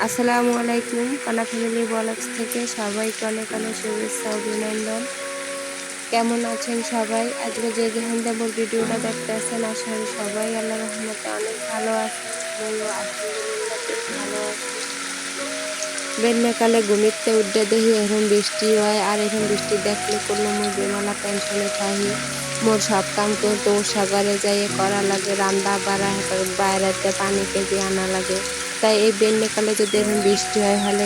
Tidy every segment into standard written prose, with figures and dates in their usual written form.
আসসালামু আলাইকুম। কানা ফ্যামিলি ব্লগস থেকে সবাইকে অনেক অনেক শুভেচ্ছা অভিনন্দন। কেমন আছেন সবাই? আজকে যে যেখান থেকে মোর ভিডিওটা দেখতে আসেন, আশা করি সবাই আল্লাহর রহমতে অনেক ভালো আছে। আমিও আলহামদুলিল্লাহ বেশ ভালো আছি। বেন্যাকালে ঘুমিতে উঠে দেখি এরকম বৃষ্টি হয়, আর এরকম বৃষ্টি দেখলে করলো মোর বেমালা টেনশনে থাকি। মোর সব কাম কিন্তু সাগরে যাইয়ে করা লাগে, রান্না বাড়া বাইরেতে পানি কেজি আনা লাগে। তাই এই বেন্যাকালে যদি এরকম বৃষ্টি হয় হলে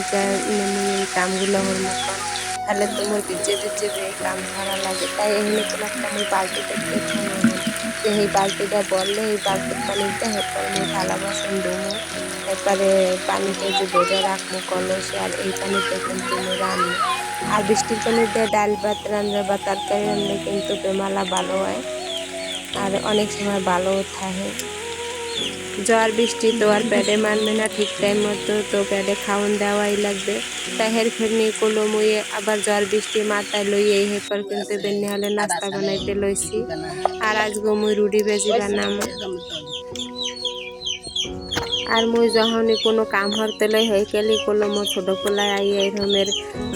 মুই এই কামগুলো হরমো কন, তাহলে তো মোর ভিজে ভিজে এই কাম করা লাগে। তাই এখানে কোনো একটা মুই বালতি দেখতে যে এই বালতিটা বললে এই বালতির পানিতে এরপর মুই থালা বাসন ধুমো, এরপরে পানিতে যে ভরে রাখবো কলসে, আর এই পানিতে কিন্তু মুই রান্না। আর বৃষ্টির পানি দিয়ে ডাল ভাত রান্না বা তরকারি রান্না কিন্তু বেমালা ভালো হয়, আর অনেক সময় ভালোও থাকে। জ্বর বৃষ্টি তো আর প্যাডে মানবে না, ঠিক টাইম মতো তো প্যাডে খাওয়ান দেওয়াই লাগবে। তাই হের ফেরনি কলো মুই আবার জ্বর বৃষ্টি মাথায় লইয়ে হেপর কিন্তু বেনে হলে নাস্তা বানাইতে লইছি। আর আজকে মুই রুটি ভেজি বানামো। আর মুই যখনই কোনো কাম হরতে লই হেকেলি করলো মোর ছোট পোলায় আই এরকমের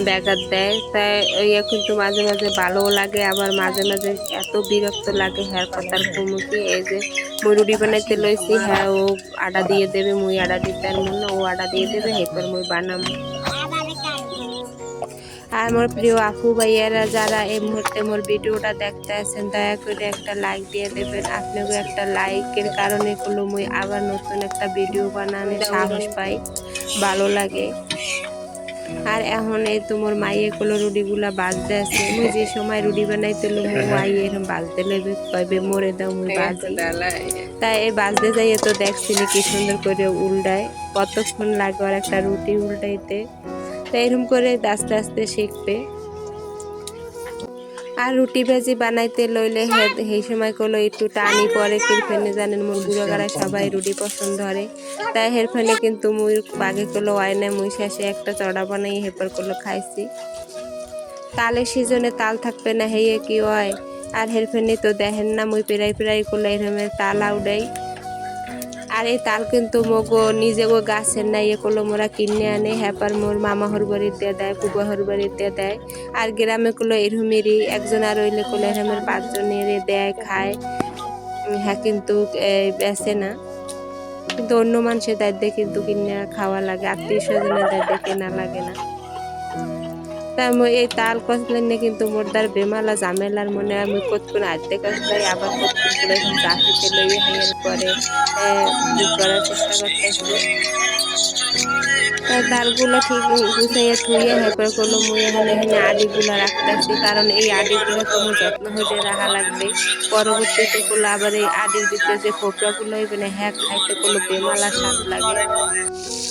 ব্যাঘাত দেয়। তাই ইয়ে কিন্তু মাঝে মাঝে ভালোও লাগে, আবার মাঝে মাঝে এত বিরক্ত লাগে হ্যার কথার মুখি। এই যে মুই রুটি বানাইতে লইছি, হ্যাঁ ও আটা দিয়ে দেবে, মুই আটা দিতে আর মনে ও আটা দিয়ে দেবে, এরপর মুই বানাবো। আর মোর প্রিয় আপু ভাইয়ারা যারা এই মুহূর্তে মোর ভিডিওটা দেখতে আছেন, দয়া করে একটা লাইক দিয়ে দেবেন। আপনাকে একটা লাইকের কারণে করলো মুই আবার নতুন একটা ভিডিও বানানোর সাহস পাই, ভালো লাগে। আর এখন এই তো মোর মাইয়ে গুলো রুটিগুলা বাজতে আছে, মুই যে সময় রুটি বানাইতে লমু আই এরকম বাজতে লেবে কইবে মোরে দাও মুই বাজি। তাই এই বাজতে যাইয়ে তো দেখছিনি কি সুন্দর করে উল্টায়, কতক্ষণ লাগে আর একটা রুটি উল্টাইতে। তাই এরকম করে আস্তে আস্তে শিখবে। আর রুটি ভাজি বানাইতে লইলে সেই সময় করলো একটু টানি পরে ফেনে জানেন মোর গুঁড়ো গাড়ায় সবাই রুটি পছন্দ করে। তাই হের ফেনে কিন্তু মুই বাগে করলো হয় না, মুই শেষে একটা চড়া বানাই হেপার করলো খাইছি। তালের সিজনে তাল থাকবে না হেয়ে কি হয়। আর হের ফেনে তো দেখেন না মুই পেরাই করলো এরমের তাল আউডাই। আর এই তাল কিন্তু মগো নিজেগো গাছের নাই, এ করলো মোরা কিনে আনে, হ্যাপার মোর মামাহর বাড়িতে দেয়, ফুবাহর বাড়িতে দেয়। আর গ্রামে করলো এরমেরই একজন আর রইলে করলো এরমের 5 জনের দেয় খায়। হ্যাঁ কিন্তু বেচে না, কিন্তু অন্য মানুষের দায়িত্বে কিন্তু কিনে খাওয়া লাগে, আত্মীয় স্বজনের দায়িত্বে কেনা লাগে না। তাই মই এই তাল কসলেন কিন্তু মোর দ্বার বেমালা ঝামেলার মনে আমি কতক্ষণ আইতে কসলাই, আবার কতক্ষণ করে জাফিতে লইয়ে হাইয়ের পরে করার চেষ্টা করতেছি। তাই তালগুলো ঠিক গুছাইয়া থুইয়া হেরপর করলো মুই এখন এখানে আডিগুলা রাখতেছি, কারণ এই আডিগুলো তো মোর যত্ন করে রাখা লাগবে। পরবর্তীতে করলো আবার এই আডির ভিতরে যে খোপড়াগুলো হইবে না, হ্যাঁ খাইতে করলো বেমালা স্বাদ লাগে।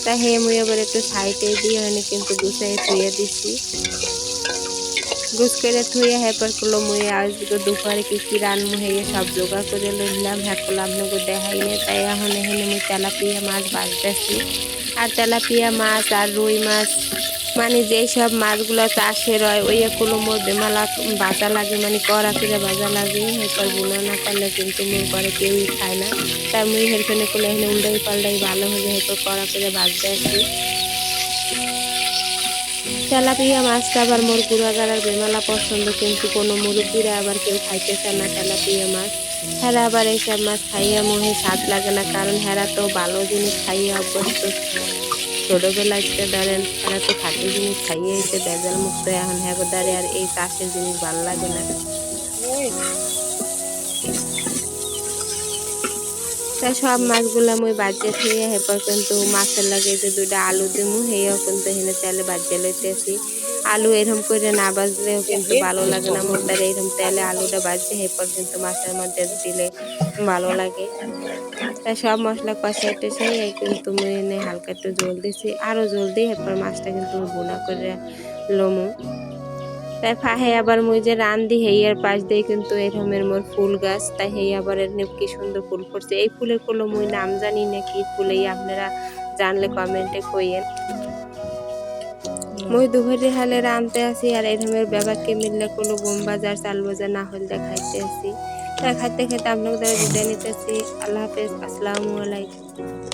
তাই হে মুই আবার একটু সাইডে দিয়ে এখানে কিন্তু গুছাইয়া থুইয়া দিছি। গুছ করে থুইয়া হেপার করলো মুই আজকে দুপুরে কি কি রান্নু হয়ে সব জোগাড় করে লইলাম, হ্যাঁ করলাম আপনাকে দেখাই না। তাই এখন এখানে মুই তেলাপিয়া মাছ ভাজতেছি। আর তেলাপিয়া মাছ আর রুই মাছ মানে যেই সব মাছগুলো চাষের হয় ওই এগুলো মোর বেমালা ভাজা লাগে, মানে কড়া করে ভাজা লাগে। এরপর বুনো না করলে কিন্তু মোর ঘরে কেউই খায় না। তাই মুই হেরখানে করলে এখানে উল্টাই পাল্টাই ভালো হয়ে এরপর কড়া করে ভাজতে আসি। তেলাপিয়া মাছটা আবার মোর গুড়াগাড়ার বেমালা পছন্দ, কিন্তু কোনো মুরব্বীরা আবার কেউ খাইতেছে না তেলাপিয়া মাছ। হেরা আবার এইসব মাছ খাইয়া মোহে স্বাদ লাগে না, কারণ হেরা তো ভালো জিনিস খাইয়া অভ্যস্ত। ছোটবেলাতে ধরেন হেরা তো খাঁটি জিনিস খাইয়ে এসে ভেজাল মুক্ত, এখন হ্যাগোদারে আর এই চাষের জিনিস ভালো লাগে না। তাই সব মাছগুলা মুই বাজিয়ে থুয়ে হেপর কিন্তু মাছের লাগে যে 2টা আলু দিমু হেয়েও কিন্তু হেনে তেলে বাজিয়ে লইতেছি। আলু এরকম করে না বাজলেও কিন্তু ভালো লাগে না, মোর দ্বারা এরকম তেলে আলুটা বাজছে হেপর কিন্তু মাছের মধ্যে দিলে ভালো লাগে। তাই সব মশলা কষাই টষাই কিন্তু মুই এনে হালকা একটু জল দিছি, আরো জল দিই এরপর মাছটা কিন্তু বোনা করে লমু। তাই ফাহে আবার মুই যে রান্ধি হেয়ার পাশ দিয়ে কিন্তু এরকমের মোর ফুল গাছ, তাই হেই আবার কি সুন্দর ফুল ফুটছে। এই ফুলের কোনো মুই নাম জানি না কি ফুল, এই আপনারা জানলে কমেন্টে কইয়েন। মুই দুপুরে হালে রাঁধতে আসি, আর এরকমের ব্যাপারকে মিললে কোনো বোম বাজার চাল বাজার না হলে খাইতে আসি। তাই খাইতে খাইতে আপনাদের বিদায় নিতেছি। আল্লাহ হাফেজ, আসসালামু আলাইকুম।